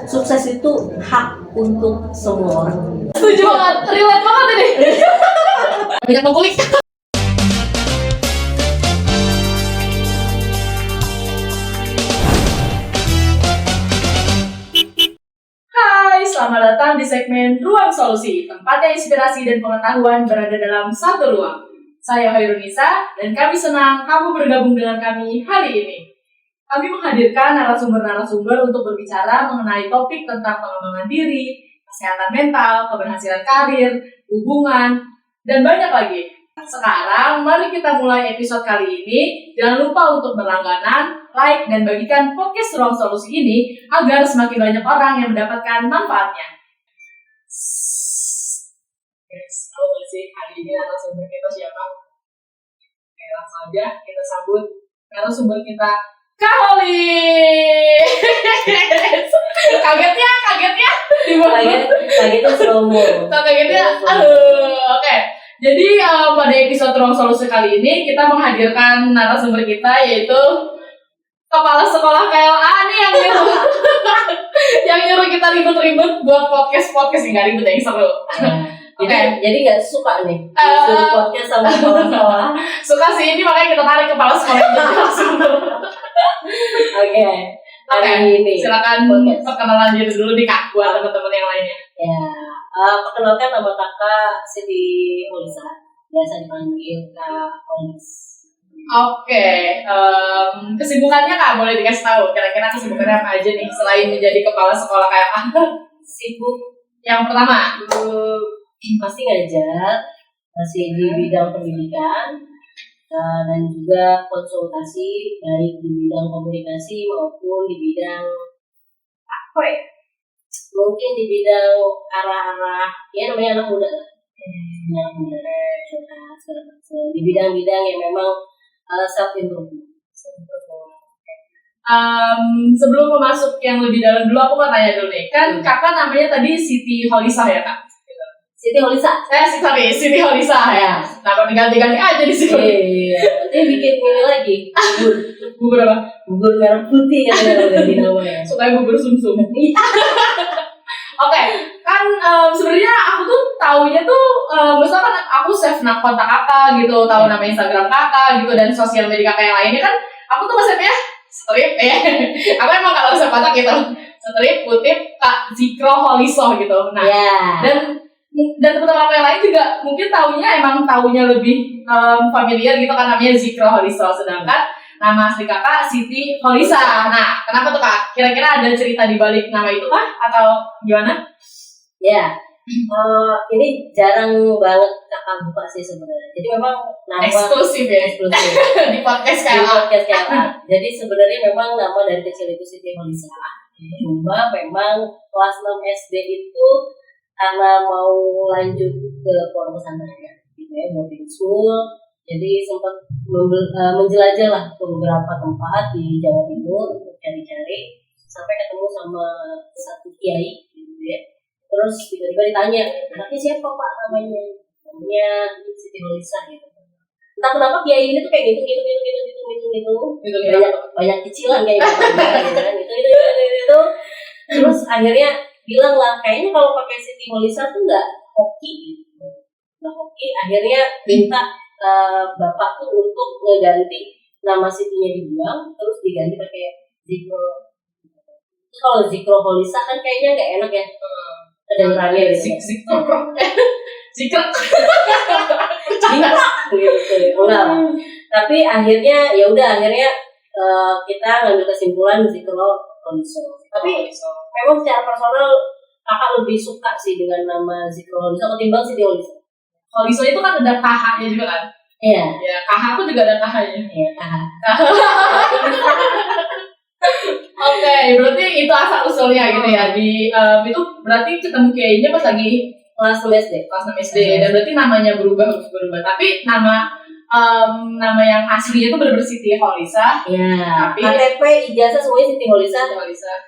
sukses itu hak untuk semua orang. Setuju banget, relate banget ini. Banyak mengkulik. Hai, selamat datang di segmen Ruang Solusi, tempatnya inspirasi dan pengetahuan berada dalam satu ruang. Saya Hairunisa, dan kami senang kamu bergabung dengan kami hari ini. Kami menghadirkan narasumber-narasumber untuk berbicara mengenai topik tentang pengembangan diri, kesehatan mental, keberhasilan karir, hubungan, dan banyak lagi. Sekarang, mari kita mulai episode kali ini. Jangan lupa untuk berlangganan, like, dan bagikan podcast Ruang Solusi ini agar semakin banyak orang yang mendapatkan manfaatnya. Guys, tahu gak sih hari ini narasumber kita siapa? Langsung aja kita sambut narasumber kita, Kak Holly. Kagetnya Kagetnya slow mo. Kagetnya, aduh, oke. Jadi pada episode Ruang Solusi kali ini kita menghadirkan narasumber kita, yaitu kepala sekolah KLA nih yang nyuruh yang nyuruh kita ribet-ribet buat podcast nggak ribet yang seru. Jadi nggak suka nih suruh podcast sama sekolah. Suka sih, ini makanya kita tarik kepala sekolah itu narasumber. Oke. Hari ini silakan podcast. perkenalan diri dulu nih Kak buat teman-teman yang lainnya. Ya, perkenalkan nama kakak Siti Holisa, biasa dipanggil Kak Holis. Oke, kesibukannya Kak boleh dikasih tahu kira-kira kesibukannya apa aja nih selain menjadi kepala sekolah kayak apa? Sibuk Yang pertama, pasti ngajar, masih di bidang pendidikan, dan juga konsultasi baik di bidang komunikasi maupun di bidang apa ya? Mungkin di bidang arah-arah ya namanya anak muda lah. Anak muda, segala macam. Di bidang-bidang yang memang self improvement. Sebelum masuk yang lebih dalam dulu, aku mau tanya dulu nih. Kan kakak namanya tadi Siti Holisa ya Kak? Siti Holisa. Siti Holisa ya. Nah, ganti-ganti aja di sini. Iya, dia bikin ini lagi. Bubur apa? Bubur merah putih kan ganti namanya. Supaya bubur sumsum. Oke, kan sebenarnya aku tuh taunya tuh, misalkan aku save kontak kakak gitu, tahu nama Instagram kakak gitu dan sosial media kakak yang lainnya kan, aku tuh nge-save-nya strip ya. Aku emang kalau save kontak gitu, strip kutip Kak Zikro Holiso gitu. Nah, dan teman-teman yang lain juga mungkin taunya lebih familiar gitu kan, namanya Zikro Holiso, sedangkan nama asli kakak Siti Holisa. Nah, kenapa tuh Kak? Kira-kira ada cerita di balik nama itu kah? Atau gimana? Ya, ini jarang banget kakak buka sih sebenarnya. Jadi memang nama eksklusif ya? eksklusif Di podcast di KLA. podcast KLA. Jadi sebenarnya memang nama dari kecil itu Siti Holisa. Cuma memang kelas 6 SD itu karena mau lanjut ke pondok pesantren gitu ya, boarding school. Jadi sempat menjelajah lah ke beberapa tempat di Jawa Timur untuk cari-cari sampai ketemu sama satu kiai gitu ya. Terus tiba-tiba ditanya, anaknya siapa Pak namanya? Namanya Siti Holisa gitu. Entah kenapa kiai ini tuh kayak gitu. Banyak cicilan kayak gitu. Terus akhirnya bilang lah, kayaknya kalau pakai Siti Holisa tuh nggak hoki gitu. Nggak hoki. Akhirnya minta bapak tuh untuk ngeganti nama Sitinya dibuang, terus diganti pakai Zikro. Kalau Zikro Holisa kan kayaknya nggak enak ya. Kedengarannya Zikro. gitu. Tapi akhirnya kita ngambil kesimpulan Zikro Holisa. Tapi memang secara personal kakak lebih suka sih dengan nama Zikro Holisa ketimbang Siti Holisa. Holiso itu kan ada KH-nya juga kan? Iya. Ya, KH aku juga ada KH-nya. Iya, KH. Oke, berarti itu asal usulnya gitu ya. Di itu berarti ketemu kiainya pas lagi kelas 6 SD. Kelas 6 SD. Dan berarti namanya berubah. Tapi nama yang aslinya itu benar-benar Siti Holisa. Iya. Tapi KTP, ijazah semuanya Siti Holisa.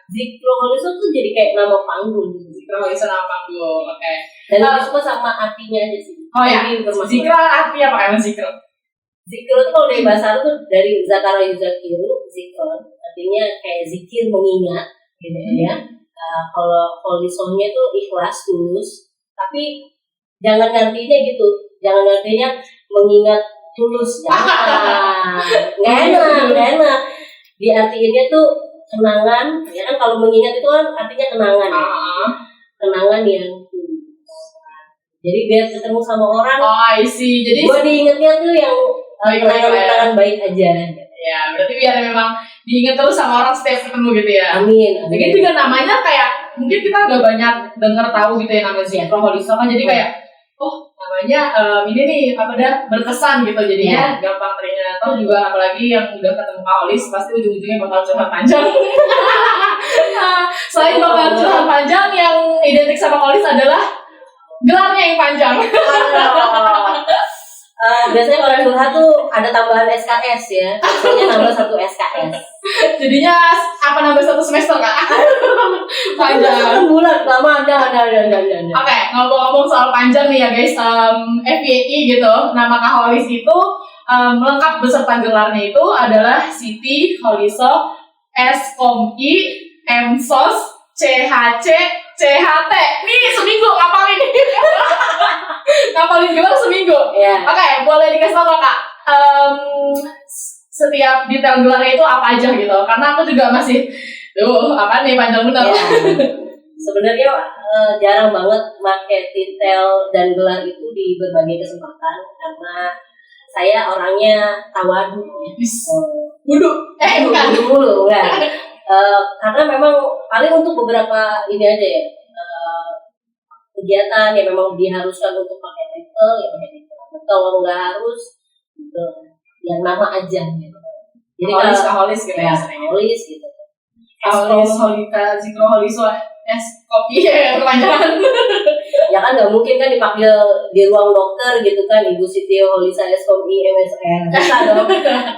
Zikro Holisa tuh jadi kayak nama panggung. Zikro Holisa nama panggung. Oke. Dan lebih suka sama artinya aja sih. Oh ya. Zikro arti apa emang Zikro? Zikro itu kalau dari bahasa Arab tuh dari zakara yuzakiru, zikron, artinya kayak zikir mengingat gitu ya. kalau holisonya itu ikhlas tulus, tapi jangan ngantinya gitu, jangan ngantinya mengingat tulus, jangan. Nggak enak. Diartiinnya tuh kenangan, ya kan kalau mengingat itu kan artinya kenangan ya. Kenangan yang tulus. Jadi biar ketemu sama orang, I see. Jadi gue diingetnya tuh yang baik-baik kenangan baik aja. ya, berarti biar memang diingat terus sama orang setiap ketemu gitu ya. Amin. Jadi juga namanya kayak mungkin kita udah banyak dengar tahu gitu ya namanya Zikrul-Holiso kan, jadi kayak namanya ini nih berkesan gitu, jadinya gampang teringat. Atau juga apalagi yang udah ketemu Kak Holis pasti ujung-ujungnya bakal curhat panjang. Selain bakal curhat panjang, yang identik sama Kak Holis adalah gelarnya yang panjang. Biasanya kalau curhat tuh ada tambahan SKS ya, biasanya nambah 1 SKS. Jadinya nambah 1 semester Kak? Panjang. 1 bulan lama ada. Oke, ngomong-ngomong soal panjang nih ya guys, FYI gitu, nama Kak Holis itu lengkap beserta gelarnya itu adalah Siti Holiso SKOMI MSOS CHC CHT. Nih seminggu ngapalin. Ngapalin gelar seminggu. Yeah. Oke, boleh dikasih tau Kak, setiap detail gelarnya itu apa aja gitu, karena aku juga masih apa nih panjang bener. Yeah. Sebenarnya jarang banget pakai titel dan gelar itu di berbagai kesempatan karena saya orangnya tawadu. Bukan. Enggak. Karena memang paling untuk beberapa ini aja ya, kegiatan yang memang diharuskan untuk pakai titel ya pakai titel. Kalau nggak harus gitu, yang nama aja gitu. Jadi Holis gitu ya. Holis gitu. Holis Holika Zikrul-Holiso kopi ya kepanjangan. Ya kan nggak mungkin kan dipanggil di ruang dokter gitu kan, Ibu Siti Holisa SKOMI MSN.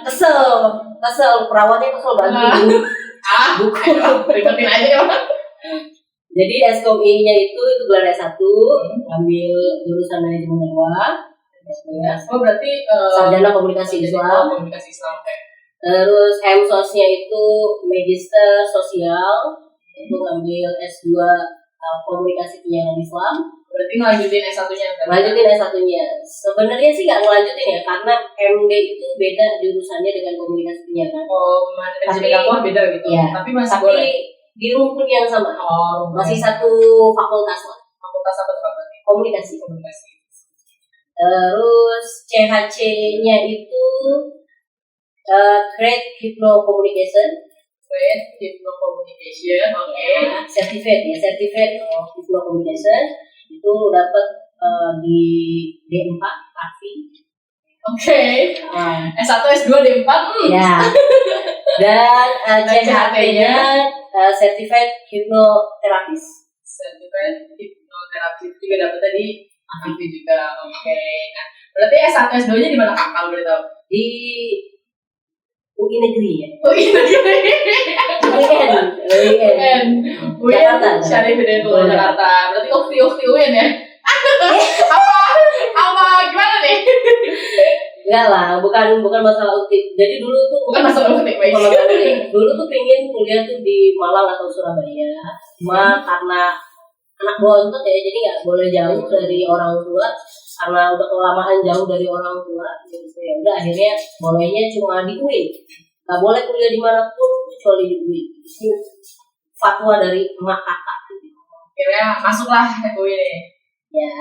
Kesel perawatnya kesel banget. Buku ribetin aja ya. Jadi SKOMI-nya itu gelar S1, ambil jurusan manajemen nyawa. Oh berarti sarjana komunikasi Islam. Terus MSOS-nya itu magister sosial, itu ngambil S2 komunikasi penyiaran Islam. Berarti ngelanjutin S1-nya? Lanjutin S1-nya. Sebenarnya sih nggak ngelanjutin ya, karena MD itu beda jurusannya dengan komunikasi penyiaran. Manajemen dakwah beda gitu. Ya, tapi masih tapi boleh di rumpun yang sama. Masih satu fakultas lah. Fakultas apa tuh? Komunikasi. Terus CHC-nya itu Great Hypno Communication. Oke. Certificate of Hypno Communication itu dapat di D4 Arfi. Oke. S1 S2 D4. Ya. Dan CHT-nya Certificate Hypnotherapist. Certificate Hypnotherapist juga dapat tadi Arfi juga. Oke. Nah, berarti S1 S2-nya di mana Kak kalau boleh tahu? Di UI Negeri ya. UI Negeri. Jakarta. Syarif Hidayatullah Jakarta. Berarti ukti UIN ya? Apa gimana nih? Enggak lah, bukan masalah ukti. Jadi dulu tuh bukan masalah ukti. Dulu tuh pengen kuliah tuh di Malang atau Surabaya. Cuma karena anak bontot ya, jadi nggak boleh jauh dari orang tua. Karena udah kelamaan jauh dari orang tua, gitu ya. Udah akhirnya bolehnya cuma di UI. Nggak boleh kuliah dimanapun kecuali di UI. Ini fatwa dari emak kakak. Akhirnya masuklah ke UI nih. Ya.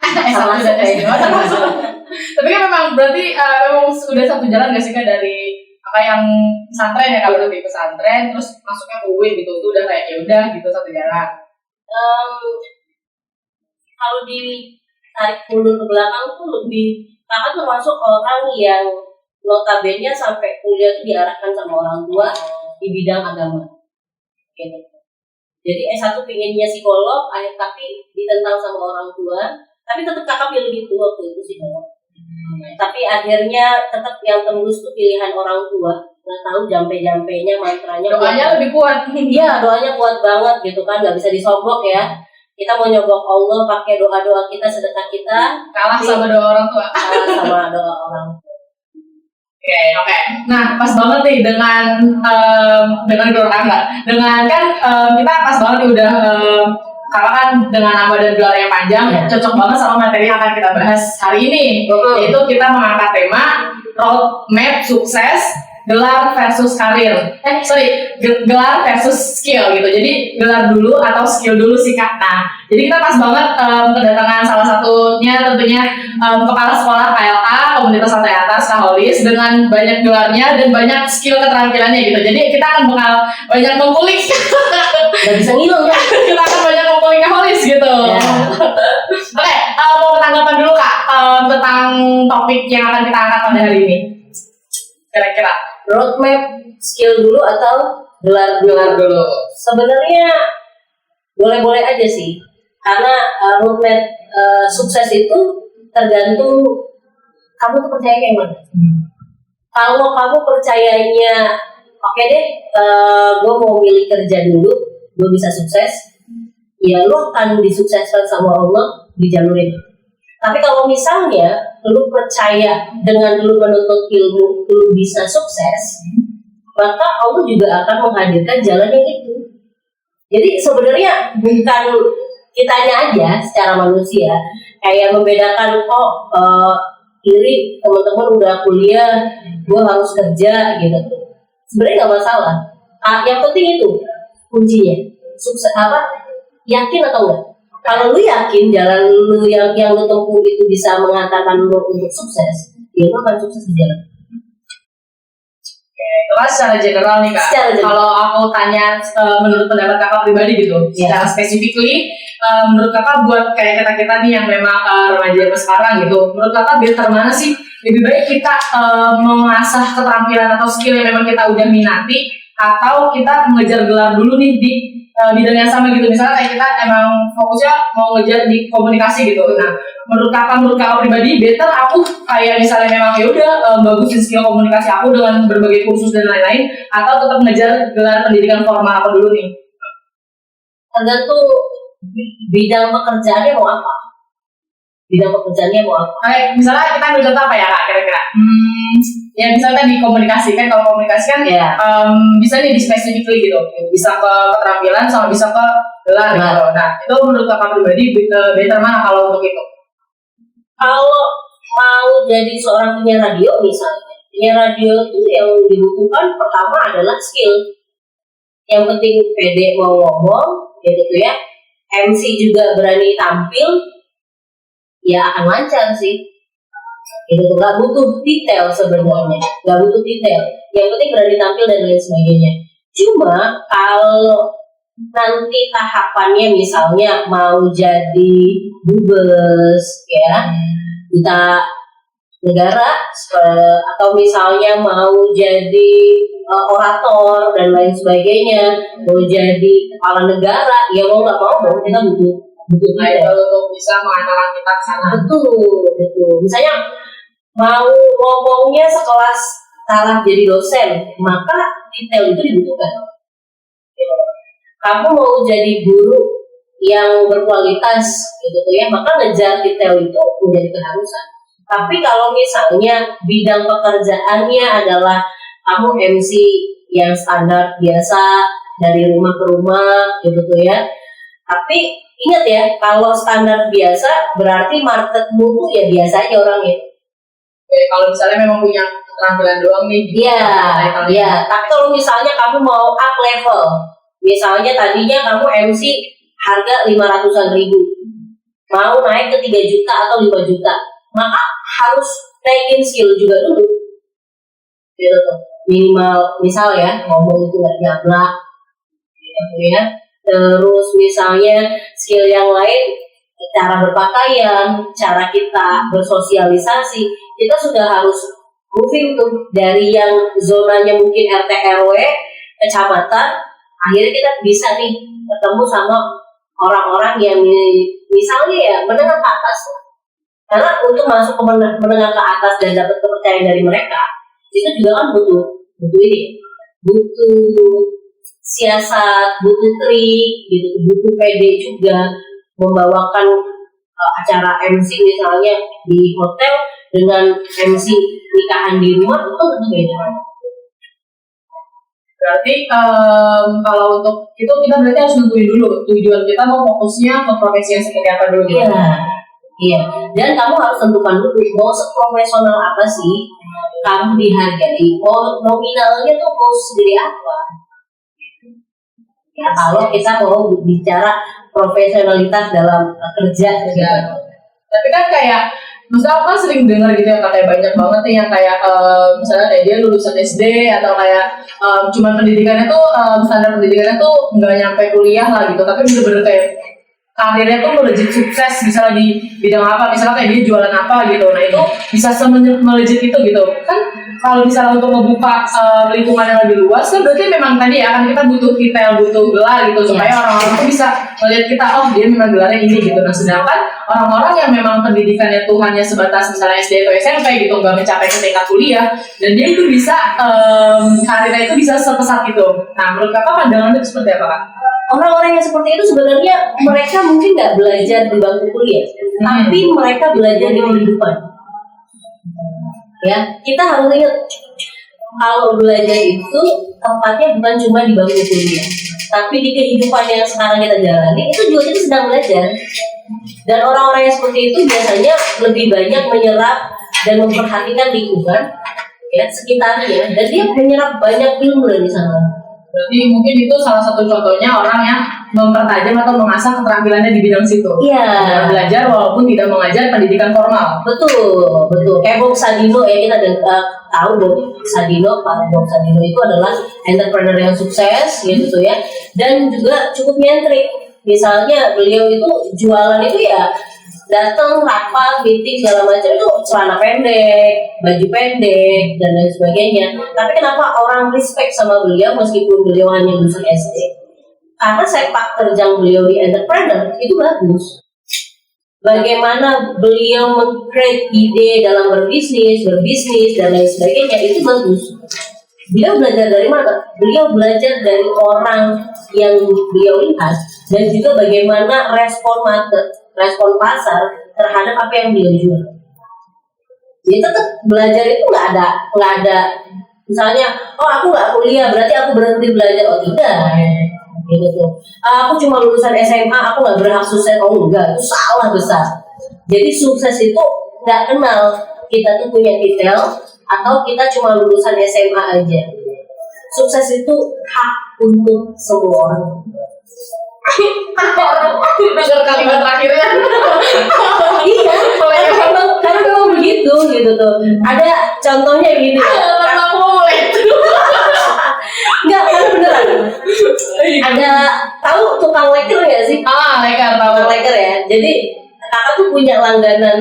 S1 dan S2 masuk. Tapi kan memang berarti memang sudah satu jalan gak sih Kak dari apa yang pesantren ya, kalau berarti pesantren terus masuknya ke UI gitu, itu udah kayak ya udah gitu satu jalan. Kalau ditarik mundur ke belakang tuh lebih, kakak termasuk orang yang notabene sampai kuliah tuh diarahkan sama orang tua di bidang agama. Gitu. Jadi S1 pinginnya psikolog, tapi ditentang sama orang tua. Tapi tetap kakak pilih itu waktu itu psikolog. Tapi akhirnya tetap yang tembus tuh pilihan orang tua. Nggak tahu jampe-jampenya, mantranya. Doanya lebih kuat. Iya, doanya kuat banget gitu kan, nggak bisa disogok ya. Kita mau nyogok Allah pakai doa-doa kita, sedekah kita, kalah sama doa orang tua. Kalah sama doa orang tua. Oke. Nah, pas banget nih dengan gelar kakak. Dengan kan kita pas banget nih udah kakak kan dengan nama dan gelar yang panjang, cocok banget sama materi yang akan kita bahas hari ini. Yaitu kita mengangkat tema roadmap sukses gelar versus karir. Gelar versus skill gitu. Jadi gelar dulu atau skill dulu sih Kak. Nah, jadi kita pas banget kedatangan salah satunya tentunya kepala sekolah KLA Komunitas Santai Atas Kak Holis dengan banyak gelarnya dan banyak skill keterampilannya gitu. Jadi kita akan bakal banyak mengulik. Gak bisa ngilang ya. Kita akan banyak mengulik Kak Holis gitu. Oke, mau tanggapan dulu Kak tentang topik yang akan kita angkat pada hari ini. Kira-kira Roadmap skill dulu atau gelar dulu. Sebenarnya boleh-boleh aja sih, karena roadmap sukses itu tergantung kamu tuh percaya kayak mana. Kalau kamu percayanya oke deh, gue mau milih kerja dulu, gue bisa sukses, ya lu akan disukseskan sama Allah di jalur itu. Tapi kalau misalnya lu percaya dengan lu menuntut ilmu lu bisa sukses, maka Allah juga akan menghadirkan jalan yang itu. Jadi sebenarnya bukan kitanya aja secara manusia kayak membedakan ini teman-teman udah kuliah, gue harus kerja gitu. Sebenarnya nggak masalah. Yang penting itu kuncinya sukses yakin atau enggak. Kalau lu yakin jalan lu yang lu tempuh itu bisa mengantarkan lu untuk sukses, ya lu akan sukses di jalan. Itu kan secara general nih Kak. Kalau aku tanya menurut pendapat kakak pribadi gitu, secara specifically menurut kakak buat kayak kita nih yang memang remaja sekarang gitu, menurut kakak better mana sih? Lebih baik kita mengasah keterampilan atau skill yang memang kita udah minati, atau kita mengejar gelar dulu nih di bidang yang sama gitu. Misalnya kayak kita emang fokusnya mau ngejar di komunikasi gitu. Nah, menurut kakak pribadi better aku kayak misalnya memang ya udah bagusin skill komunikasi aku dengan berbagai kursus dan lain-lain, atau tetap ngejar gelar pendidikan formal aku dulu nih? Tergantung bidang pekerjaannya mau apa. Kayak misalnya kita ambil contoh apa ya Kak kira-kira? Ya misalnya di komunikasi kan, kalau komunikasi kan bisa nih di specifically gitu, bisa ke keterampilan sama bisa ke gelar gitu. Nah itu menurut kakak pribadi better mana kalau untuk itu? Kalau mau jadi seorang penyiar radio misalnya, penyiar radio itu yang dibutuhkan pertama adalah skill. Yang penting pede mau ngomong gitu ya, MC juga berani tampil, ya akan lancar sih. Itu tuh nggak butuh detail sebenarnya, yang penting berani tampil dan lain sebagainya. Cuma kalau nanti tahapannya misalnya mau jadi dubes ya, duta negara, atau misalnya mau jadi orator dan lain sebagainya, mau jadi kepala negara, ya mau nggak mau kita butuh untuk bisa mengantarkan kita ke sana. Betul. Misalnya mau ngomongnya sekelas taraf jadi dosen, maka detail itu dibutuhkan. Kamu mau jadi guru yang berkualitas gitu ya, maka ngejar detail itu menjadi keharusan. Tapi kalau misalnya bidang pekerjaannya adalah kamu MC yang standar biasa dari rumah ke rumah gitu ya, tapi ingat ya, kalau standar biasa berarti marketmu tuh ya biasa aja orangnya. Kalau misalnya memang punya keterampilan doang nih. Iya. Tapi kalau misalnya kamu mau up level, misalnya tadinya kamu MC harga 500-an ribu, mau naik ke 3 juta atau 5 juta, maka harus naikin skill juga dulu. Gitu tuh. Minimal misal ya, ngomong itu nggak nyablak, gitu ya. Terus misalnya skill yang lain, cara berpakaian, cara kita bersosialisasi, kita sudah harus moving tuh dari yang zonanya mungkin RT RW, kecamatan, akhirnya kita bisa nih ketemu sama orang-orang yang misalnya ya menengah ke atas. Karena untuk masuk ke menengah ke atas dan dapat kepercayaan dari mereka, itu juga kan butuh siasat, butuh trik, gitu, butuh pede juga, membawakan acara MC misalnya di hotel, dengan MC nikahan di rumah itu tentu beda. Berarti kalau untuk itu kita berarti harus nentuin dulu tujuan kita mau fokusnya ke profesi yang seperti apa dulu gitu. Iya. Dan kamu harus tentukan dulu mau seprofesional apa sih kamu dihargai. Mau nominalnya tuh mau segede apa. Ya, kalau kita mau bicara profesionalitas dalam kerja gitu. Tapi kan kayak misalnya aku kan sering dengar gitu ya kayak banyak banget nih yang kayak misalnya kayak dia lulusan SD atau kayak cuman pendidikannya tuh standar pendidikannya tuh nggak nyampe kuliah lah gitu, tapi bener-bener kayak karirnya tuh melejit sukses misalnya di bidang apa, misalnya kayak dia jualan apa gitu. Nah itu bisa melejit itu gitu kan. Kalau misalnya untuk membuka lingkungan yang lebih luas kan berarti memang tadi ya kan kita butuh titel, butuh gelar gitu supaya orang-orang tuh bisa melihat kita, oh dia memang gelarnya ini gitu. Nah sedangkan orang-orang yang memang pendidikannya tuh hanya sebatas misalnya SD atau SMP gitu nggak mencapai ke tingkat kuliah dan dia itu bisa karirnya itu bisa sepesat itu. Nah menurut kakak pandangan itu seperti apa kak? Orang-orang yang seperti itu sebenarnya mereka mungkin nggak belajar di bangku kuliah, tapi mereka belajar di kehidupan. Ya, kita harus ingat kalau belajar itu tempatnya bukan cuma di bangku kuliah, tapi di kehidupan yang sekarang kita jalani itu juga kita sedang belajar. Dan orang-orang yang seperti itu biasanya lebih banyak menyerap dan memperhatikan lingkungan ya sekitarnya, dan dia menyerap banyak ilmu dari sana. Berarti mungkin itu salah satu contohnya orang yang mempertajam atau mengasah keterampilannya di bidang situ. Iya. Dengan belajar walaupun tidak mengajar pendidikan formal. Betul. Kayak Bob Sadino ya, kita tahu Bob Sadino. Pak Bob Sadino itu adalah entrepreneur yang sukses gitu ya, dan juga cukup nyentrik. Misalnya beliau itu jualan itu ya datang rapat, meeting segala macam itu celana pendek, baju pendek dan lain sebagainya. Tapi kenapa orang respect sama beliau meskipun beliau hanya lulusan SD? Karena sepak terjang beliau di entrepreneur itu bagus. Bagaimana beliau meng-create ide dalam berbisnis dan lain sebagainya itu bagus. Beliau belajar dari mana? Beliau belajar dari orang yang beliau lihat dan juga bagaimana respon pasar terhadap apa yang beliau jual. Jadi tetap belajar itu nggak ada misalnya, oh aku nggak kuliah berarti aku berhenti belajar. Oh tidak, gitu. Aku cuma lulusan SMA, aku nggak berhak sukses. Oh enggak, itu salah besar. Jadi sukses itu nggak kenal kita tuh punya titel atau kita cuma lulusan SMA aja. Sukses itu hak untuk semua orang. Dengar kalimat terakhirnya. Iya, karena memang begitu gitu tuh. Ada contohnya gitu ya. Karena aku mau mulai. Enggak, karena beneran. Ada tahu tukang leker nggak sih? Leker tahu. Tukang leker ya. Jadi kakak tuh punya langganan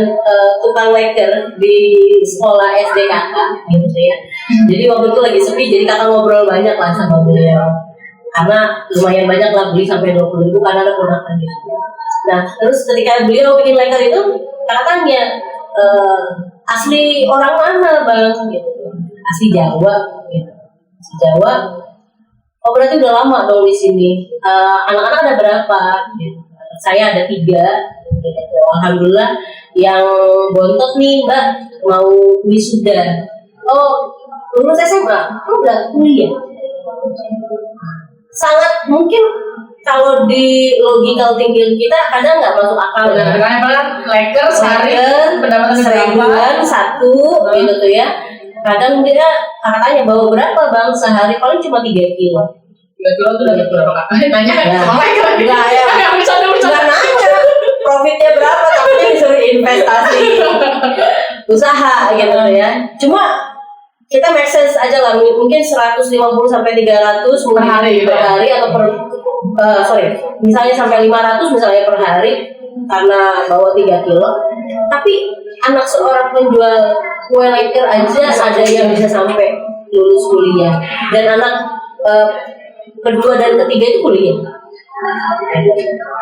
tukang leker di sekolah SD kakak gitu ya. Jadi waktu itu lagi sepi, jadi kakak ngobrol banyak lah sama beliau. Karena lumayan banyak lah, beli sampai 20.000 karena ada ponakan gitu. Nah terus ketika beliau bikin leker itu, kakak tanya, asli orang mana bang? Gitu. Asli Jawa. Gitu. Asli Jawa. Oh berarti udah lama dong di sini. Anak-anak ada berapa? Gitu. Saya ada 3. Gitu. Alhamdulillah yang bontot nih mbak mau wisuda. Oh lulus SMA? Oh udah kuliah. Sangat mungkin kalau di logical thinking kita kadang nggak masuk akal. Karena leker sehari pendapatan seribuan satu gitu tuh ya. Kadang dia katanya bawa berapa bang sehari, paling cuma 3 kilo. 3 kilo tuh dapat berapa kak? Nanya sama leker. Enggak ya. Enggak nanya profitnya berapa, tapi disuruh investasi usaha gitu ya. Cuma kita make sense aja lah, mungkin 150 sampai 300 per hari atau misalnya sampai 500 misalnya per hari karena bawa 3 kilo. Tapi anak seorang penjual kue leker aja ada yang bisa sampai lulus kuliah, dan anak kedua dan ketiga itu kuliah.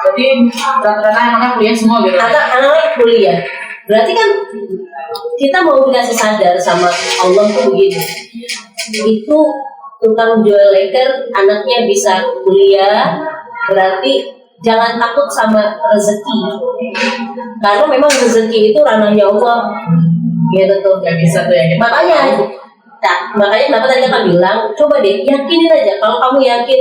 Jadi rata-rata anaknya kuliah semua gitu. Anak-anak kuliah. Berarti kan kita mau dikasih sadar sama Allah tuh begini. Itu tukang jual leker anaknya bisa kuliah, berarti jangan takut sama rezeki. Karena memang rezeki itu ranahnya Allah. gitu tuh. Gak bisa tuh yang Makanya kenapa tadi kan bilang coba deh yakinin aja kalau kamu yakin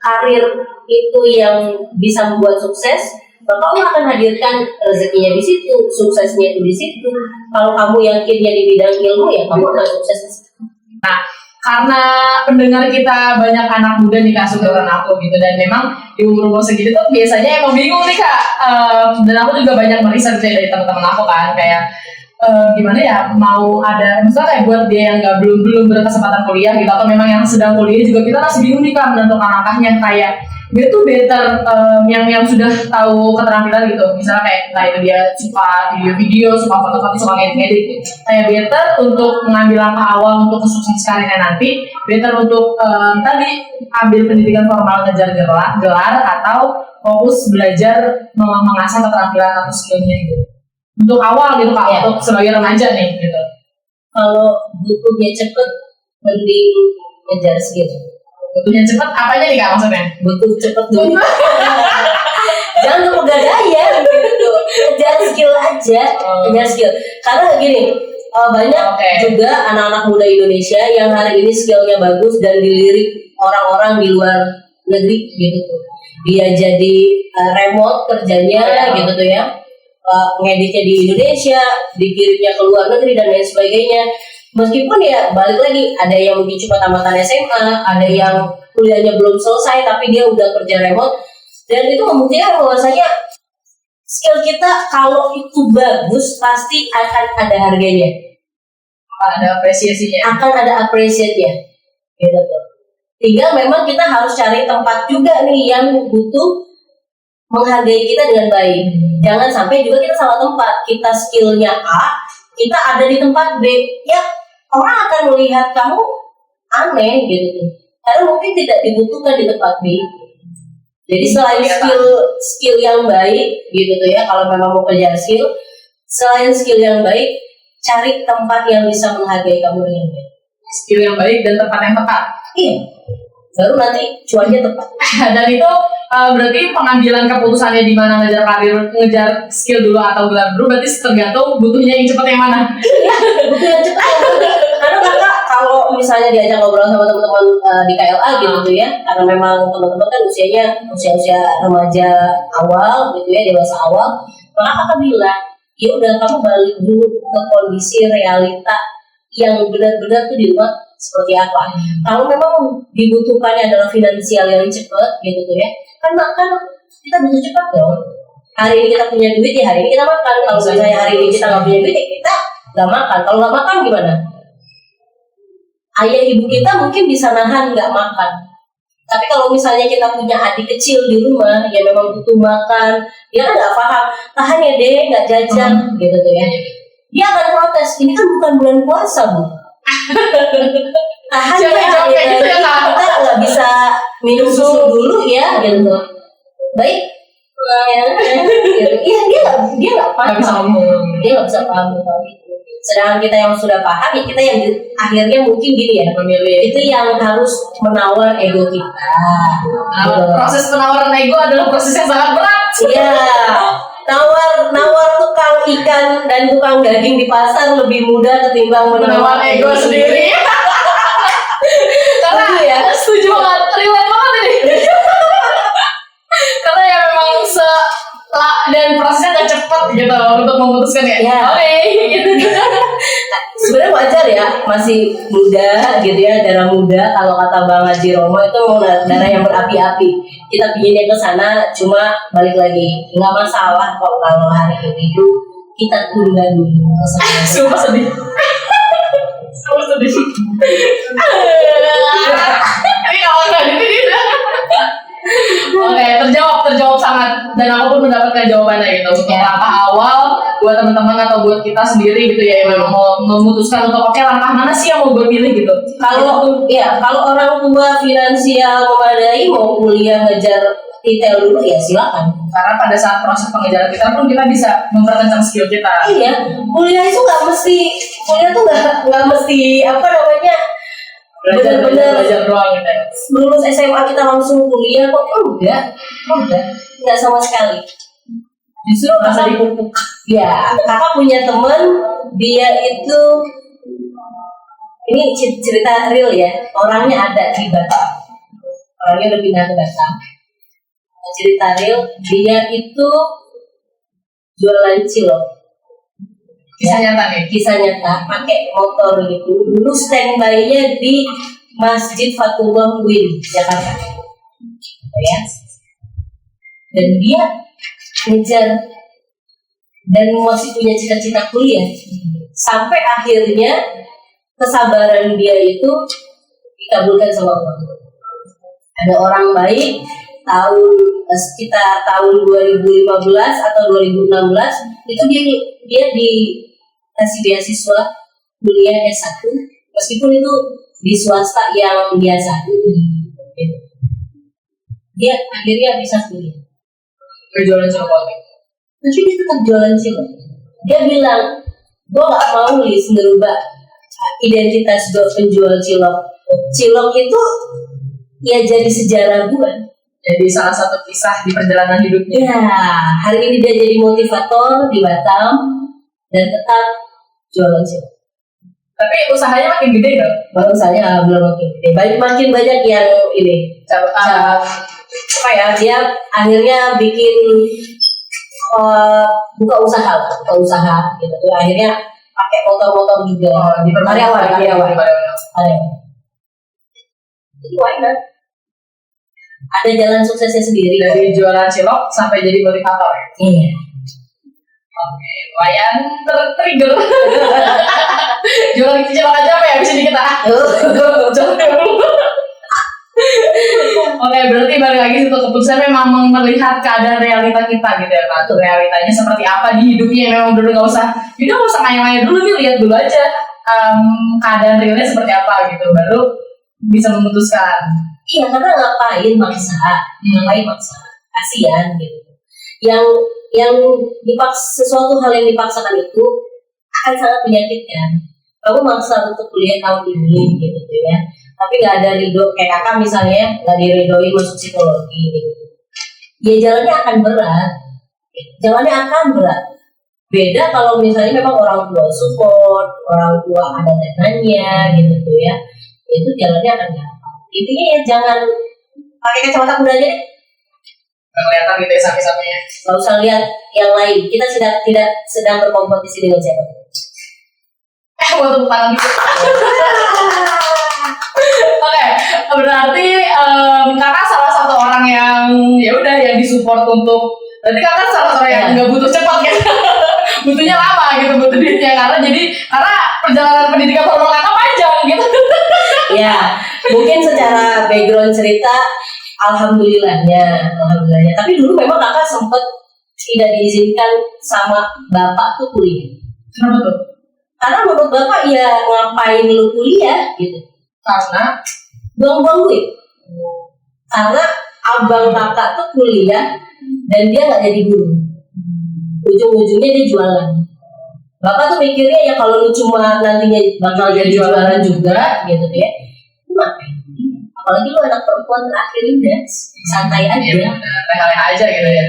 karir itu yang bisa membuat sukses, maka kamu akan hadirkan rezekinya di situ, suksesnya itu di situ. Kalau kamu yakinnya di bidang ilmu, ya kamu akan sukses di situ. Karena pendengar kita banyak anak muda nih Kak, seumuran aku gitu, dan memang di umur segitu tuh biasanya emang bingung nih Kak. Dan aku juga banyak meriset dari teman-teman aku kan, kayak gimana ya mau ada misalnya kayak buat dia yang belum berkesempatan kuliah gitu, atau memang yang sedang kuliah juga kita masih bingung nih Kak menentukan langkahnya. Kayak dia tuh better yang sudah tahu keterampilan gitu, misalnya kayak dia suka video-video, suka foto-foto, suka ngedit gitu. Kayak better untuk mengambil langkah awal untuk kesuksesan karirnya nanti, better untuk tadi ambil pendidikan formal, ngejar gelar atau fokus belajar mengasah keterampilan atau skillnya gitu. Untuk awal gitu Kak, untuk sebagai remaja nih gitu. Kalau butuhnya cepet, mending ngejar skill. Butuhnya cepet, apanya nih Kak maksudnya? Butuh cepet dulu. Jangan pegadaian gitu. Ngejar skill aja, ngejar skill. Karena gini, banyak juga anak-anak muda Indonesia yang hari ini skillnya bagus dan dilirik orang-orang di luar negeri gitu. Dia jadi remote kerjanya gitu tuh ya. Ngeditnya di Indonesia, dikirimnya ke luar negeri dan lain sebagainya. Meskipun ya balik lagi, ada yang mungkin cuma tamatan SMA, ada yang kuliahnya belum selesai tapi dia udah kerja remote, dan itu membuktikan bahwasanya skill kita kalau itu bagus pasti akan ada harganya, akan ada apresiasinya, gitu tuh. Tinggal memang kita harus cari tempat juga nih yang butuh menghargai kita dengan baik. Jangan sampai juga kita salah tempat, kita skillnya A, kita ada di tempat B, ya orang akan melihat kamu aneh gitu, karena mungkin tidak dibutuhkan di tempat B. Jadi selain skill yang baik gitu tuh ya, kalau memang mau kerja skill, selain skill yang baik, cari tempat yang bisa menghargai kamu dengan baik. Skill yang baik dan tempat yang tepat. Iya. Baru nanti cuannya tepat. Dan itu berarti pengambilan keputusannya di mana ngejar karir, ngejar skill dulu atau gelar dulu, berarti tergantung butuhnya yang cepat yang mana. Butuh yang cepat. Karena kakak kalau misalnya diajak ngobrol sama teman-teman di KLA gitu tuh ya, karena memang teman-teman kan usia remaja awal gitu ya, dewasa awal, maka kakak bilang, ya udah kamu balik dulu ke kondisi realita yang benar-benar tuh di rumah seperti apa. Kalau memang dibutuhkannya adalah finansial yang cepat gitu tuh ya, kan kita butuh cepat dong. Hari ini kita punya duit ya hari ini kita makan. Kalau misalnya hari ini kita nggak punya duit ya kita nggak makan. Kalau nggak makan gimana? Ayah ibu kita mungkin bisa nahan nggak makan. Tapi kalau misalnya kita punya adik kecil di rumah yang memang butuh makan, dia kan nggak paham, tahan ya deh nggak jajan gitu tuh ya. Dia akan protes, ini kan bukan bulan puasa bu. Tahan ya, gitu ya, kita nggak bisa minum susu dulu ya gitu. Baik, iya dia nggak paham, dia nggak bisa paham tentang itu. Sedangkan kita yang sudah paham, ya kita yang akhirnya mungkin gini ya, memilih itu yang harus menawar ego kita. Proses penawaran ego adalah proses yang sangat berat. Iya. Nawar tukang ikan dan tukang daging di pasar lebih mudah ketimbang menawar ego sendiri. Karena ya setuju banget, relate banget ini. Karena ya memang dan prosesnya gak cepat gitu untuk memutuskan ya. Oke, gitu. Sebenarnya wajar ya, masih muda gitu ya, darah muda. Kalau kata Bang Haji Romo itu darah yang berapi-api. Kita pinginnya ke sana, cuma balik lagi nggak masalah kok kalau hari ini kita tunda dulu. Sumpah sedih. Sumpah sedih. Ini kalau nggak gitu. Oke, terjawab sangat, dan aku pun mendapatkan jawabannya gitu. Untuk langkah awal buat teman-teman atau buat kita sendiri gitu ya, yang mau memutuskan untuk langkah mana sih yang mau gue pilih gitu. Kalau orang tua finansial memadai mau kuliah ngejar detail dulu ya silakan. Karena pada saat proses pengejaran kita pun kita bisa memperkencang skill kita. Iya, kuliah itu nggak mesti apa namanya belajar doang gitu. Lulus SMA kita langsung kuliah kok? Enggak sama sekali. Justru rasa dipupuk. Ya, kakak punya temen, dia itu ini cerita real ya. Orangnya ada di Batam. Orangnya udah pindah ke Batam. Cerita real, dia itu jualan cilok. Kisah nyata nih. Kisah nyata, pakai motor gitu. Dulu standby-nya di Masjid Fatullah Win, Jakarta. Ya. Dan dia ngejar dan masih punya cita-cita kuliah. Sampai akhirnya kesabaran dia itu dikabulkan sama Allah. Ada orang baik sekitar tahun 2015 atau 2016 itu dia dikasih beasiswa kuliah S1 meskipun itu di swasta yang biasa. Dia akhirnya bisa kuliah. Jualan cilok. Tapi dia tetap jualan cilok. Dia bilang, gue gak mau ngerubah identitas gue penjual cilok. Cilok itu ya jadi sejarah gue. Jadi salah satu kisah di perjalanan hidupnya. Ya, hari ini dia jadi motivator di Batam dan tetap jualan cilok. Tapi usahanya makin gede dong? Baru saya belum makin gede. Makin banyak yang ini. Apa ya? Dia akhirnya bikin buka usaha gitu. Akhirnya pakai motor-motor juga. Di karyawan. Jadi why not? Ada jalan suksesnya sendiri. Dari jualan cilok sampai jadi motivator. Iya. Oke, lumayan tertrigger. Jualan cilok aja apa ya bisa dikit Oke, berarti balik lagi situ keputusan memang melihat keadaan realita kita gitu ya Kak. Realitanya seperti apa di hidupnya memang dulu nggak usah nanya-nanya dulu nih, lihat dulu aja keadaan realnya seperti apa gitu, baru bisa memutuskan. Iya, karena ngapain maksa, kasihan gitu. Yang dipaksa, sesuatu hal yang dipaksakan itu akan sangat menyakitkan. Kamu maksa untuk kuliah tahun ini gitu ya, tapi nggak ada ridho, kayak kakak misalnya nggak diridoin masuk psikologi gitu. Ya jalannya akan berat. Beda kalau misalnya memang orang tua support, orang tua ada dananya gitu ya, itu jalannya akan gampang. Intinya ya jangan pakai kacamata kuda aja deh. Nggak kelihatan gitu ya samping-sampingnya. Nggak usah lihat yang lain. Kita tidak sedang berkompetisi dengan siapa. Mau tepuk tangan gitu. Oke, berarti kakak salah satu orang yang ya udah yang disupport untuk. Berarti kakak salah satu orang yang nggak butuh cepat kan? Butuhnya lama gitu, butuh duitnya karena perjalanan pendidikan formal kakak panjang gitu. Ya, mungkin secara background cerita, alhamdulillahnya. Tapi dulu memang kakak sempat tidak diizinkan sama bapak tuh kuliah. Kenapa tuh? Karena menurut bapak ya ngapain lu kuliah gitu. Karena buang-buang duit. Karena abang kakak tuh kuliah dan dia nggak jadi guru. Ujung-ujungnya dia jualan. Bapak tuh mikirnya ya kalau lu cuma nantinya bakal jadi jualan juga gitu ya. Ngapain? Apalagi lu anak perempuan terakhir udah santai aja. Leha-leha aja gitu ya.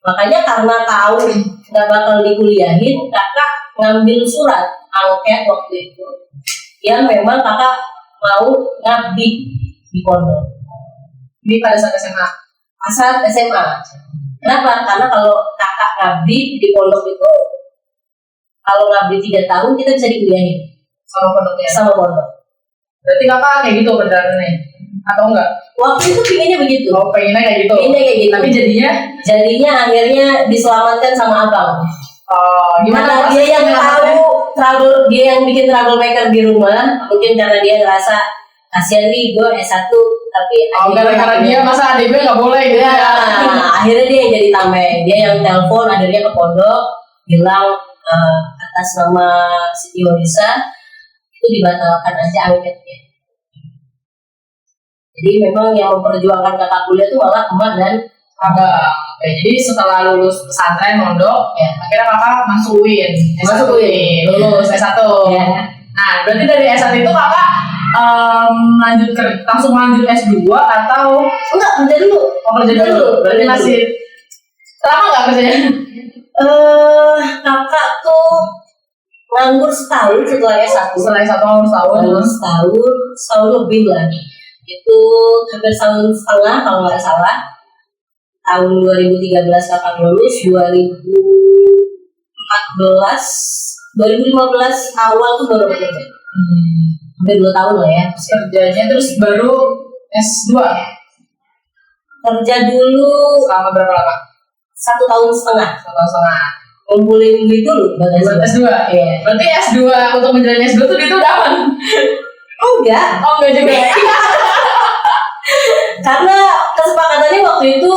Makanya karena tahu nggak bakal dikuliahin, kakak ngambil surat angket waktu itu yang memang kakak mau ngabdi di pondok. Ini pada saat SMA. Saat SMA. Kenapa? Karena kalau kakak ngabdi di pondok itu, kalau ngabdi 3 tahun kita bisa dikuliahin Sama pondoknya. sama pondok. Berarti kakak kayak gitu beneran atau enggak? Waktu itu pinginnya begitu. Oh, pengennya kayak gitu. Tapi jadinya akhirnya diselamatkan sama abang. Oh, Gimana dia yang tahu dia yang bikin troublemaker di rumah, mungkin karena dia ngerasa kasihan nih gue S1 tapi karena dia masa adik gue nggak boleh gitu ya. Akhirnya dia yang jadi tameng, dia yang telepon akhirnya ke pondok bilang atas nama Siti Horisa itu dibatalkan aja angketnya. Jadi memang yang memperjuangkan kakak kuliah itu malah emak dan abang. Oke, jadi setelah lulus pesantren mondok, ya, akhirnya kakak masuk UIN. Lulus S1. Ya. Nah, berarti dari S1 itu kakak langsung lanjut S2 atau enggak, kerja dulu. Kerja dulu. Berarti masih Lama nggak kerjanya? Kakak tuh nganggur setahun setelah S1. Setelah 1 tahun setahun lebih lah. Itu hampir setahun setengah kalau nggak salah. Tahun 2013 kakak lulus, 2015 awal tuh baru bekerja. Hampir 2 tahun lah ya. kerjanya, terus baru S2. Kerja dulu Selama berapa lama? 1 tahun setengah. 1 tahun setengah. Ngumpulin duit dulu buat Buat S2. S2. Iya. Berarti S2 untuk menjalani S2 tuh itu udah aman? Enggak, Oh enggak juga. karena kesepakatannya waktu itu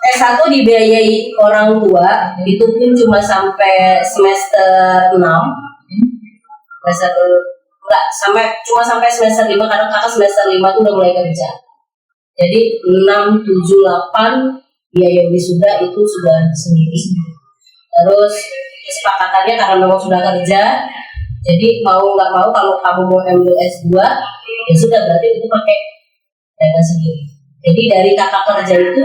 S1 dibiayai orang tua, itu pun cuma sampai semester 6. Cuma sampai semester 5 karena kakak semester 5 tuh udah mulai kerja. Jadi 6, 7, 8 biaya wisuda itu sudah sendiri. Terus kesepakatannya karena memang sudah kerja, jadi mau nggak mau kalau kamu mau ambil S2 ya sudah berarti itu pakai dana sendiri. Jadi dari kakak kerja itu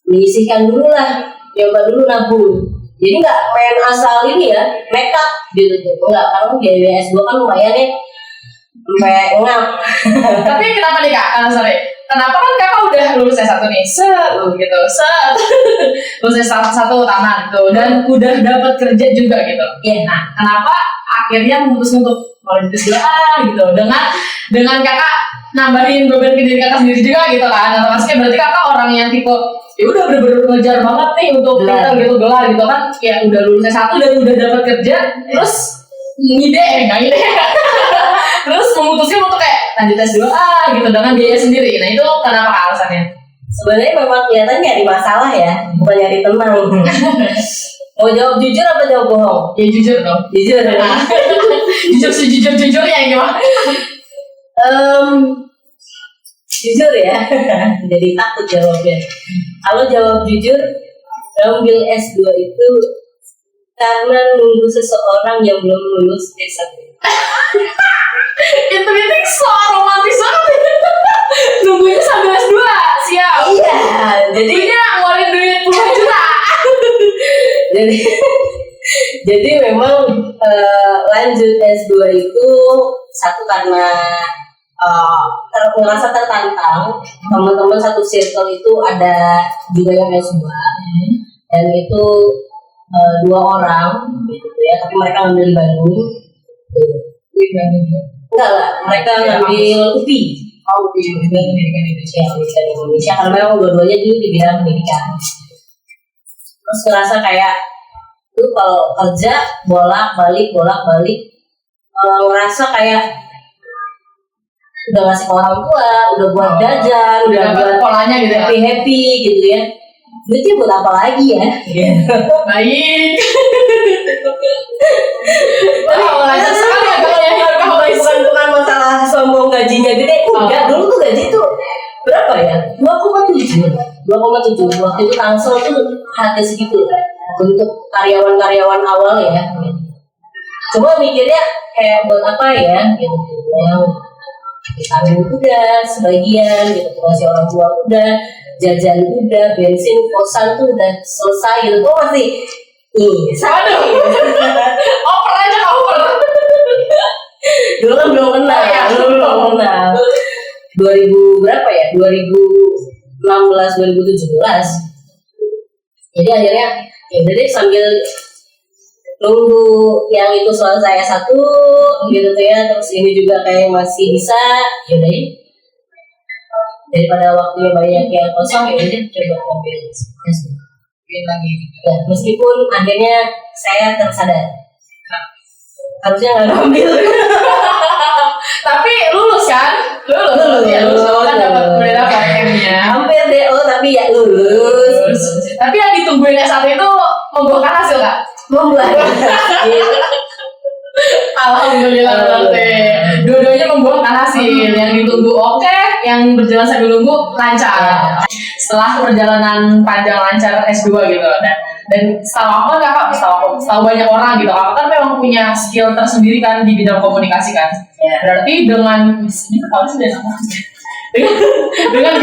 menyisihkan dulu lah, coba dulu nabung. Jadi nggak main asal ini ya, nekat gitu tuh. Enggak, karena biaya S2 kan lumayan ya, sampai ngap. Tapi kenapa nih Kak? Sorry. Kenapa kan Kakak udah lulus S1 nih? Gitu. Lulus S1 taman gitu dan udah dapat kerja juga gitu. Iya. Nah, kenapa akhirnya memutuskan untuk lanjut S2 gitu dengan Kakak nambahin beban ke diri Kakak sendiri juga gitu kan? Otomatis berarti Kakak orang yang tipe ya udah bener-bener ngejar banget nih untuk pintar gitu, gelar gitu kan? Ya udah lulus S1 dan udah dapat kerja, terus terus memutuskan untuk kayak lanjut S2 gitu dengan biaya sendiri. Nah itu kenapa alasannya? Sebenarnya memang kelihatan nyari masalah ya, bukan nyari tenang. Mau jawab jujur apa jawab bohong? Ya jujur dong. Jujur. Jujur sejujur-jujurnya yang gimana? Jujur ya. Jadi takut jawabnya. Kalau jawab jujur, ambil S2 itu karena nunggu seseorang yang belum lulus S1. Itu so romantis banget. Nunggunya sambil S2, siap. Iya, jadi ngeluarin duit puluhan juta. jadi memang lanjut S2 itu satu karena merasa tertantang. Teman-teman satu circle itu ada juga yang S2 dan itu 2 orang gitu ya, tapi mereka ngambil di Bandung. Enggak lah, mereka ngambil UPI. UPI Pendidikan Indonesia. Pendidikan Indonesia karena memang dua-duanya dulu di bidang pendidikan. Terus ngerasa kayak tuh kalau kerja bolak-balik ngerasa kayak udah ngasih ke orang tua, udah buat jajan, udah buat polanya gitu ya. happy gitu ya. Duitnya buat apa lagi ya? Baik. Lancar sekali ya kalau yang bukan masalah sombong gajinya gede. Enggak, dulu tuh gaji tuh berapa ya? 2,7 waktu itu Tangsel tuh harga segitu untuk karyawan-karyawan awal ya. Cuma mikirnya kayak buat apa ya gitu. Yang vitamin udah sebagian gitu, masih orang tua udah, jajan udah, bensin kosan tuh udah selesai gitu. Kok masih Waduh. Oper aja oper. Dulu kan belum kenal ya, belum kenal. 2000 berapa ya? 2016 2017. Jadi akhirnya ya udah deh sambil nunggu yang itu selesai satu gitu tuh ya, terus ini juga kayak masih bisa, ya udah ya. Daripada waktunya banyak yang kosong, ya udah coba ambil lagi. Ya, meskipun akhirnya saya tersadar harusnya nggak ngambil. Tapi lulus kan? Lulus kan dapat beda poinnya. Hampir DO tapi ya lulus. Tapi yang ditungguin S1 itu membuahkan hasil nggak? Membuahkan. Alhamdulillah berarti dua-duanya membuahkan hasil. Yang ditunggu oke, yang berjalan sambil nunggu lancar. Setelah perjalanan panjang lancar S2 gitu, dan setahu aku kan kakak, setahu banyak orang gitu, kakak kan memang punya skill tersendiri kan di bidang komunikasi kan. Berarti dengan ini kalau sudah sama dengan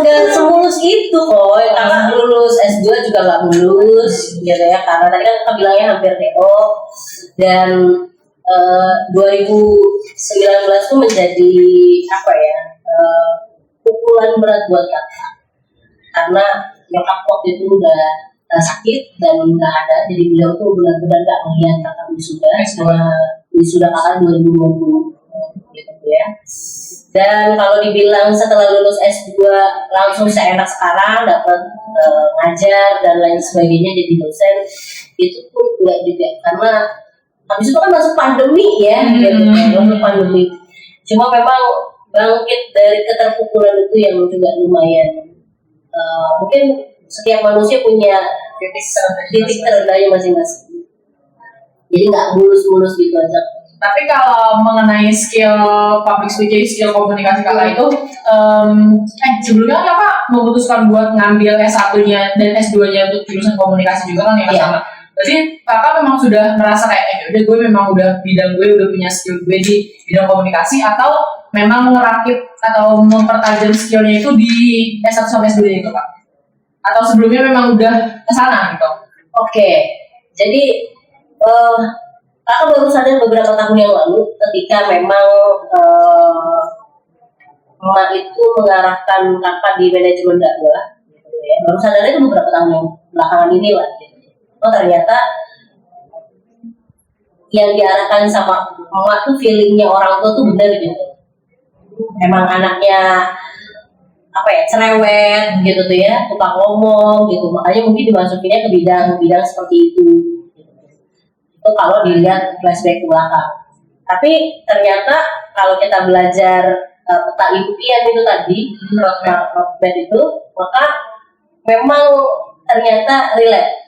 enggak semulus itu kok. Terus S2 juga nggak lulus gitu ya, karena tadi kan kita bilangnya hampir TO. Dan 2019 tuh menjadi apa ya, pukulan berat buat kakak, karena nyokap waktu itu udah sakit dan nggak ada, jadi beliau tuh benar-benar nggak melihat kakak wisuda. Wisuda kakak 2020 gitu ya. Dan kalau dibilang setelah lulus S2 langsung seenak sekarang dapat ngajar dan lain sebagainya jadi dosen, itu pun enggak juga, karena habis itu kan masuk pandemi ya, gitu kan, masuk pandemi. Cuma memang bangkit dari keterpukulan itu yang juga lumayan. Mungkin setiap manusia punya titik terendahnya masing-masing. Jadi nggak mulus-mulus gitu aja. Tapi kalau mengenai skill public speaking, skill komunikasi kakak itu, sebelumnya kakak memutuskan buat ngambil S1-nya dan S2-nya untuk jurusan komunikasi juga kan ya sama. Berarti kakak memang sudah merasa kayak, udah gue memang udah bidang gue udah punya skill gue di bidang komunikasi, atau memang ngerakit atau mempertajam skillnya itu di S1 sampai S2 itu Pak? Atau sebelumnya memang udah kesana gitu? Oke, jadi kakak baru sadar beberapa tahun yang lalu ketika memang emak itu mengarahkan kakak di manajemen dakwah, gitu ya. Baru sadar itu beberapa tahun yang belakangan ini lah. Gitu. Oh ternyata yang diarahkan sama emak tuh feelingnya orang tua tuh benar gitu. Emang anaknya apa ya, cerewet gitu tuh ya, tukang ngomong gitu, makanya mungkin dimasukinnya ke bidang seperti itu. Itu kalau dilihat flashback ke belakang. Tapi ternyata kalau kita belajar peta impian itu tadi, roadmap itu, maka memang ternyata relate.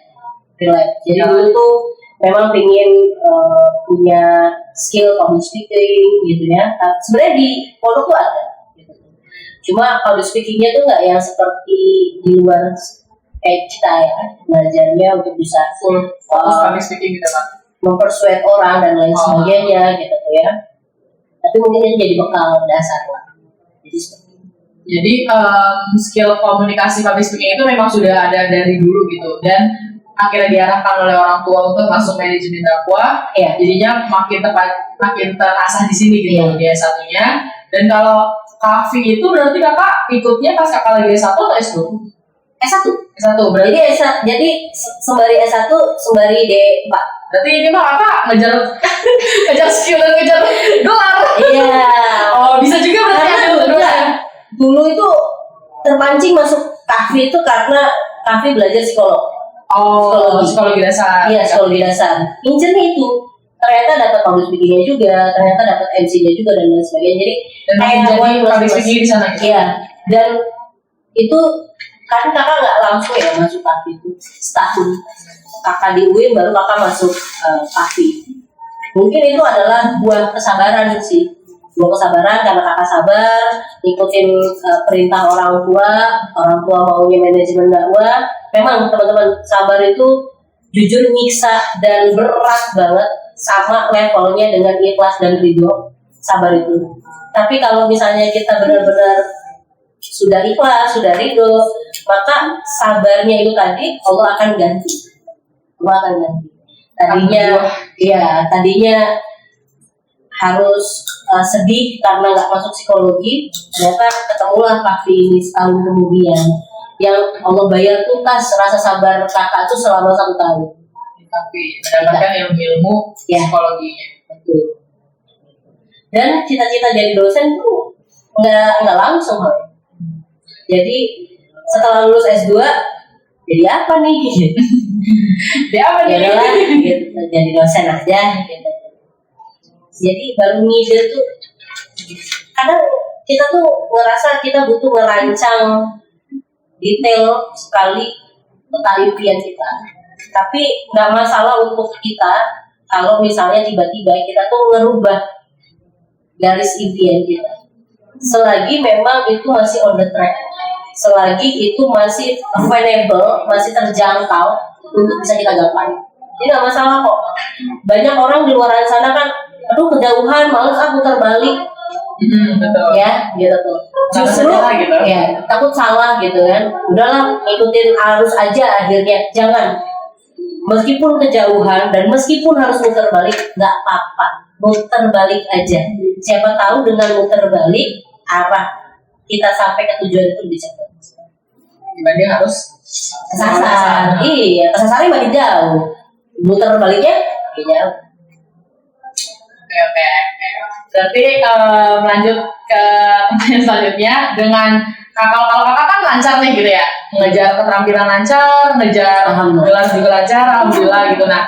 Jadi dulu tuh memang pengen punya skill public speaking gitu ya. Sebenarnya di pondok tuh ada. Gitu. Cuma public speakingnya tuh nggak yang seperti di luar kayak kita ya, belajarnya untuk bisa full public speaking gitu kan, mempersuade orang dan lain sebagainya gitu tuh ya. Tapi mungkin ini jadi bekal dasar lah. Jadi skill komunikasi public speaking itu memang sudah ada dari dulu gitu, dan akhirnya diarahkan oleh orang tua untuk masuk manajemen dakwah. Ya. Jadinya makin terasah di sini gitu di S1-nya. Dan kalau Kavi itu berarti kakak ikutnya pas kakak lagi S1 atau S2? S1 berarti. Jadi sembari S1 sembari D4. Berarti ini mah kakak ngejar skill dan ngejar dolar. Iya. Oh, bisa juga berarti dulu itu terpancing masuk Kavi itu karena Kavi belajar psikolog. Psikologi dasar. Iya, psikologi dasar. Incernya itu ternyata dapat public speaking-nya juga, ternyata dapat MC-nya juga dan lain sebagainya. Jadi kayak jadi public speaking di sana. Iya. Dan itu kan kakak nggak langsung ya masuk Kavi itu setahun. Kakak di UIN baru kakak masuk Kavi. Mungkin itu adalah buah kesabaran sih. Buah kesabaran karena kakak sabar, ngikutin perintah orang tua maunya manajemen dakwah. Memang teman-teman, sabar itu jujur nyiksa dan berat banget, sama levelnya dengan ikhlas dan ridho. Sabar itu. Tapi kalau misalnya kita benar-benar sudah ikhlas, sudah ridho, maka sabarnya itu tadi Allah akan ganti. Allah akan ganti. Tadinya harus sedih karena nggak masuk psikologi, ternyata ketemulah Kavi ini setahun kemudian yang Allah bayar tuntas rasa sabar kakak itu selama 1 tahun. Tapi mendapatkan ilmu psikologinya. Betul. Dan cita-cita jadi dosen tuh nggak langsung loh. Jadi setelah lulus S2 jadi apa nih? Jadi dosen aja gitu. Jadi baru ngide tuh, kadang kita tuh ngerasa kita butuh ngerancang detail sekali peta impian kita. Tapi nggak masalah untuk kita kalau misalnya tiba-tiba kita tuh ngerubah garis impian kita. Selagi memang itu masih on the track, selagi itu masih available, masih terjangkau untuk bisa kita gapai, ini nggak masalah kok. Banyak orang di luar sana kan, aduh kejauhan, males putar balik. Betul. Ya gitu. Justru salah gitu. ya takut salah gitu kan. Udahlah ikutin arus aja akhirnya. Jangan, meskipun kejauhan dan meskipun harus muter balik, nggak apa-apa, muter balik aja. Siapa tahu dengan muter balik arah kita sampai ke tujuan itu bisa bagus. Dibanding harus Kesasar. Iya, kesasarnya makin jauh. Muter baliknya makin jauh. Oke. Berarti lanjut ke pertanyaan selanjutnya dengan kalau kakak kan lancar nih gitu ya, ngejar keterampilan lancar, ngejar gelar juga lancar, alhamdulillah gitu. Nah,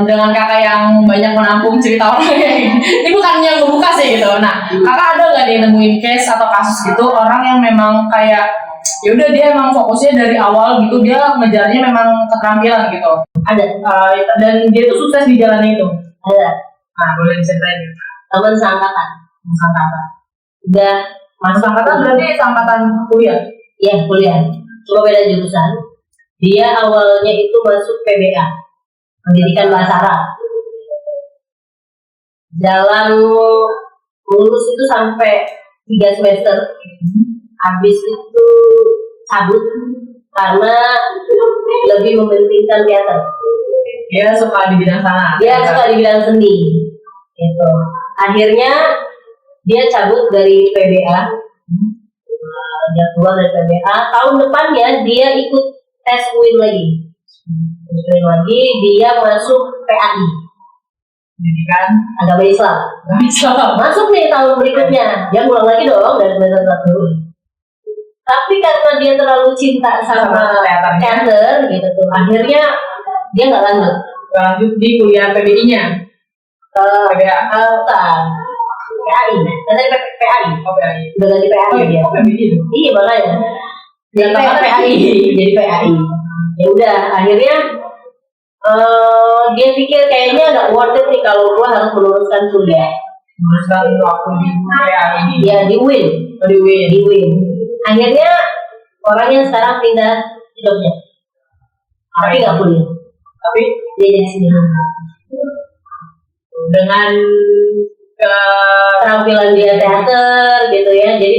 dengan kakak yang banyak menampung cerita orang ini bukan yang ngebuka sih gitu. Nah, kakak ada nggak nih nemuin case atau kasus gitu orang yang memang kayak ya udah dia emang fokusnya dari awal gitu, dia ngejarnya memang keterampilan gitu. Ada. Dan dia tuh sukses di jalan itu. Ada. Nah, boleh diceritain. Teman seangkatan. Udah Masuk angkatan berarti angkatan kuliah? Iya, kuliah. Cuma beda jurusan. Dia awalnya itu masuk PBA, pendidikan bahasa Arab. Jalan lulus itu sampai 3 semester. Habis itu cabut karena lebih mementingkan teater. Dia suka di bidang sana. Dia suka di bidang seni. Gitu. Akhirnya dia cabut dari PBA, dia keluar dari PBA. Tahun depannya dia ikut tes UIN lagi. Dia masuk PAI, Pendidikan agama Islam. Masuk nih tahun berikutnya, dia ngulang lagi dong dari semester 1. Tapi karena dia terlalu cinta sama teater gitu tuh, akhirnya dia nggak lanjut di kuliah PBI-nya. PBA, bukan. PAI, dari PAI. Oh, PAI. Udah ganti PAI dia. PBI. Iya makanya. Dia PAI, jadi PAI. Ya udah, akhirnya dia pikir kayaknya nggak worth it nih kalau gua harus meneruskan kuliah. Meneruskan waktu di PAI ini. Ya di UIN. Di UIN. Akhirnya orangnya sekarang pindah di Jogja. Tapi nggak kuliah. Tapi dia jadi seniman. Dengan keterampilan dia teater gitu ya, jadi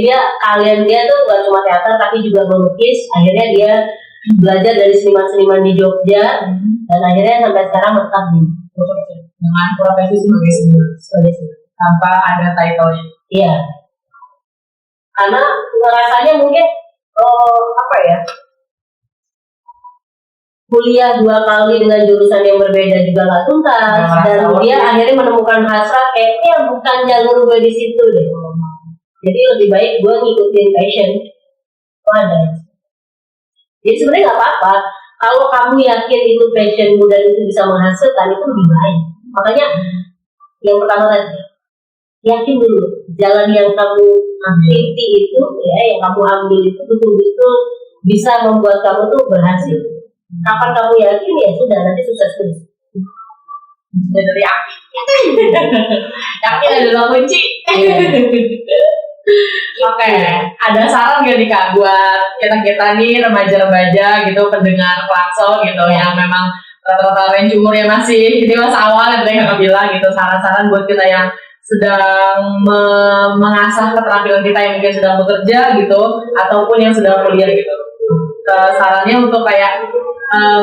dia tuh bukan cuma teater tapi juga melukis. Akhirnya dia belajar dari seniman-seniman di Jogja dan akhirnya sampai sekarang menetap di Jogja dengan profesi sebagai seniman tanpa ada title-nya. Iya, karena rasanya mungkin apa ya, kuliah 2 kali dengan jurusan yang berbeda juga gak tuntas, dan dia akhirnya menemukan hasrat kayaknya bukan jalur gue di situ deh. Jadi lebih baik gue ngikutin passion. Ada. Jadi sebenarnya nggak apa-apa kalau kamu yakin itu passionmu dan itu bisa menghasilkan, itu lebih baik. Makanya yang pertama tadi, yakin dulu jalan yang kamu ikuti itu ya, yang kamu ambil itu betul-betul bisa membuat kamu tuh berhasil. Kapan kamu yakin, ya sudah, nanti sukses terus. Sudah dari yakin. Yakin adalah kunci. Oke, ada saran gak nih Kak buat kita nih remaja-remaja gitu, pendengar Klakson gitu yang memang rata-rata range umurnya masih di masa awal yang tadi Kakak bilang gitu, saran-saran buat kita yang sedang mengasah keterampilan kita yang mungkin sedang bekerja gitu ataupun yang sedang kuliah gitu. Sarannya untuk kayak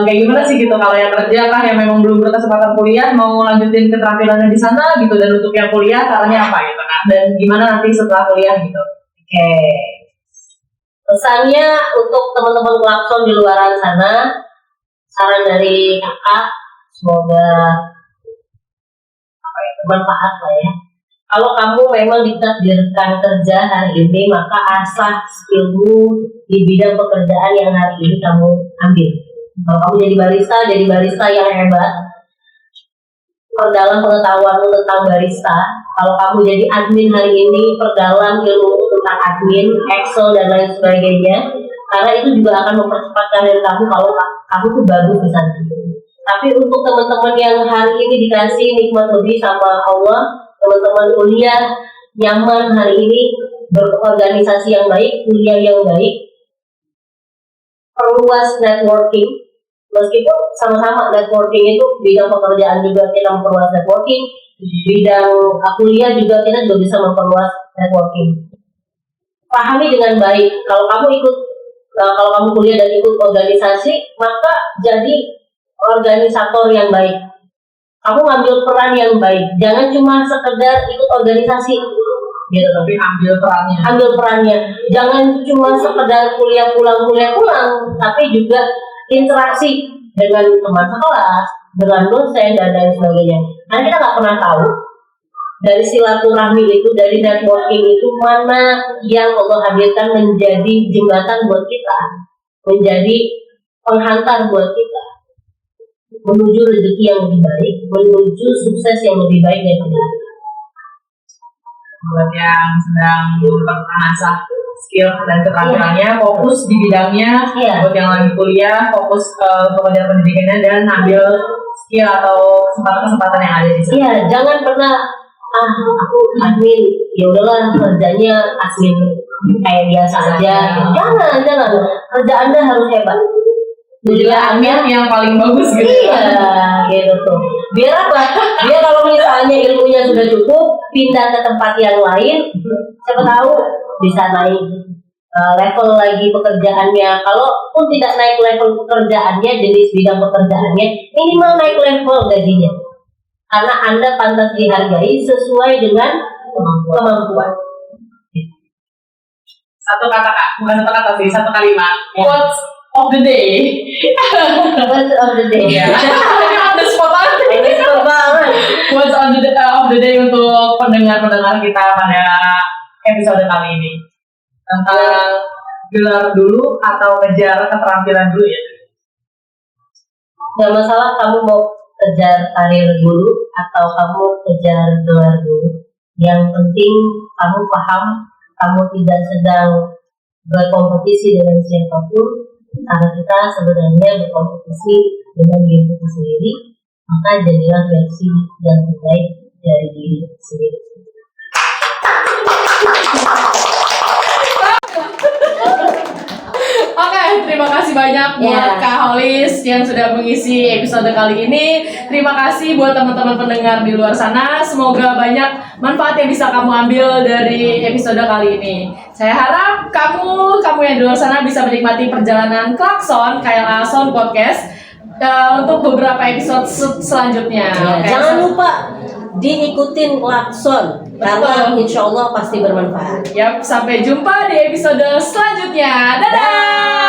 gimana sih gitu, kalau yang kerja kah yang memang belum berkesempatan kuliah mau lanjutin keterampilannya di sana gitu, dan untuk yang kuliah sarannya apa gitu Kak, dan gimana nanti setelah kuliah gitu. Oke. Pesannya untuk teman-teman Klakson di luar sana, saran dari Kakak semoga bermanfaat lah ya. Kalau kamu memang ditakdirkan kerja hari ini, maka asah skillmu di bidang pekerjaan yang hari ini kamu ambil. Kalau kamu jadi barista yang hebat, perdalam pengetahuanmu tentang barista. Kalau kamu jadi admin hari ini, perdalam ilmu tentang admin, Excel dan lain sebagainya. Karena itu juga akan mempercepat karir kamu kalau kamu tuh bagus di sana. Tapi untuk teman-teman yang hari ini dikasih nikmat lebih sama Allah, teman-teman kuliah nyaman hari ini, berorganisasi yang baik, kuliah yang baik, perluas networking. Meskipun sama-sama networking itu bidang pekerjaan juga kita memperluas networking, bidang kuliah juga kita bisa memperluas networking. Pahami dengan baik. Kalau kamu kuliah dan ikut organisasi, maka jadi organisator yang baik. Kamu ngambil peran yang baik. Jangan cuma sekedar ikut organisasi, gitu. Tapi Ambil perannya. Jangan cuma sekedar kuliah pulang, tapi juga interaksi dengan teman sekelas, dengan dosen dan lain sebagainya. Karena kita nggak pernah tahu dari silaturahmi itu, dari networking itu, mana yang Allah hadirkan menjadi jembatan buat kita, menjadi penghantar buat kita menuju rezeki yang lebih baik, menuju sukses yang lebih baik dari kita. Buat yang sedang mengasah skill dan keterampilannya, fokus di bidangnya. Iya. Buat yang lagi kuliah, fokus ke pengejar pendidikannya dan ambil skill atau kesempatan-kesempatan yang ada di sana. Iya, jangan pernah aku admin, ya udahlah kerjanya admin kayak biasa aja. Jangan. Kerja Anda harus hebat. Jadilah admin yang paling bagus gitu. Iya, gitu tuh. Biar apa? Biar kalau misalnya ilmunya sudah cukup, pindah ke tempat yang lain, siapa tahu bisa naik level lagi pekerjaannya. Kalaupun tidak naik level pekerjaannya, jenis bidang pekerjaannya, minimal naik level gajinya. Karena Anda pantas dihargai sesuai dengan kemampuan. Satu kata Kak, bukan satu kata sih, satu kalimat. Ya. Quotes of the day. Quotes of the day. Ini on the spot aja. Ini seru banget. Quotes of the day untuk pendengar-pendengar kita pada episode kali ini. Tentang gelar dulu atau kejar keterampilan dulu ya. Gak masalah kamu mau kejar karir dulu atau kamu kejar gelar dulu. Yang penting kamu paham kamu tidak sedang berkompetisi dengan siapapun, karena kita sebenarnya berkompetisi dengan diri kita sendiri. Maka jadilah versi yang terbaik dari diri sendiri. Oke, terima kasih banyak buat Kak Holis yang sudah mengisi episode kali ini. Terima kasih buat teman-teman pendengar di luar sana. Semoga banyak manfaat yang bisa kamu ambil dari episode kali ini. Saya harap kamu yang di luar sana bisa menikmati perjalanan Klakson KLA Sound Podcast untuk beberapa episode selanjutnya. Oke, Jangan lupa diikutin Klakson karena insya Allah pasti bermanfaat. Yap, sampai jumpa di episode selanjutnya. Dadah!